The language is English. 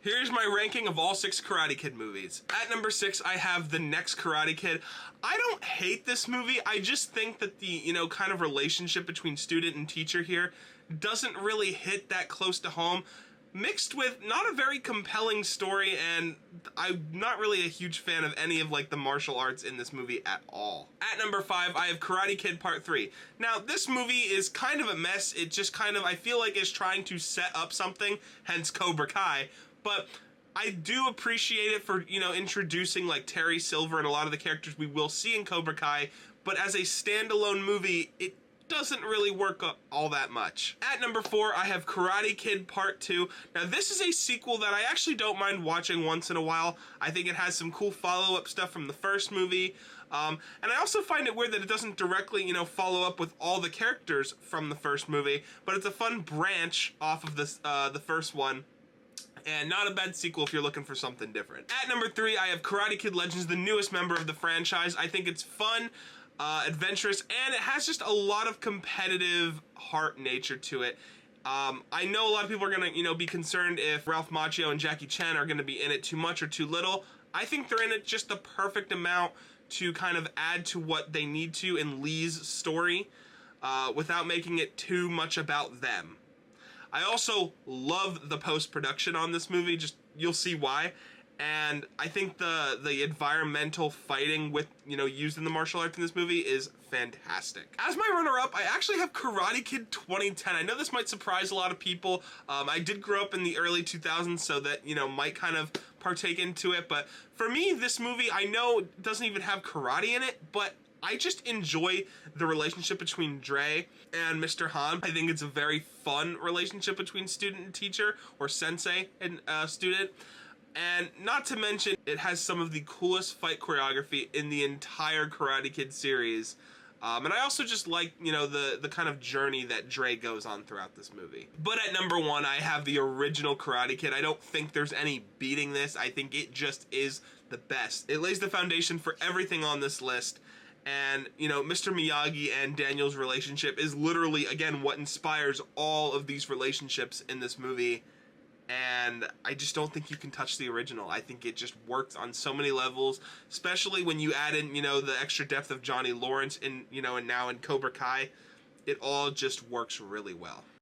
Here's my ranking of all 6 Karate Kid movies. At number 6, I have The Next Karate Kid. I don't hate this movie, I just think that the, kind of relationship between student and teacher here doesn't really hit that close to home, mixed with not a very compelling story, and I'm not really a huge fan of any of the martial arts in this movie at all. At number 5, I have Karate Kid Part 3. Now, this movie is kind of a mess. It just I feel like it's trying to set up something, hence Cobra Kai, but I do appreciate it for, introducing Terry Silver and a lot of the characters we will see in Cobra Kai, but as a standalone movie, it doesn't really work all that much. At number 4, I have Karate Kid Part 2. Now, this is a sequel that I actually don't mind watching once in a while. I think it has some cool follow-up stuff from the first movie. And I also find it weird that it doesn't directly, follow up with all the characters from the first movie, but it's a fun branch off of this, the first one. And not a bad sequel if you're looking for something different. At number 3, I have Karate Kid Legends, the newest member of the franchise. I think it's fun, adventurous, and it has just a lot of competitive heart nature to it. I know a lot of people are gonna, be concerned if Ralph Macchio and Jackie Chan are gonna be in it too much or too little. I think they're in it just the perfect amount to kind of add to what they need to in Lee's story, without making it too much about them. I also love the post-production on this movie, just you'll see why. And I think the environmental fighting with, used in the martial arts in this movie is fantastic. As my runner-up, I actually have Karate Kid 2010. I know this might surprise a lot of people. I did grow up in the early 2000s, so that, might kind of partake into it. But for me, this movie, I know doesn't even have karate in it, but I just enjoy the relationship between Dre and Mr. Han. I think it's a very fun relationship between student and teacher, or sensei and student. And not to mention, it has some of the coolest fight choreography in the entire Karate Kid series. And I also just like, the kind of journey that Dre goes on throughout this movie. But at number 1, I have the original Karate Kid. I don't think there's any beating this. I think it just is the best. It lays the foundation for everything on this list. And, Mr. Miyagi and Daniel's relationship is literally, again, what inspires all of these relationships in this movie. And I just don't think you can touch the original. I think it just works on so many levels, especially when you add in, the extra depth of Johnny Lawrence and, and now in Cobra Kai. It all just works really well.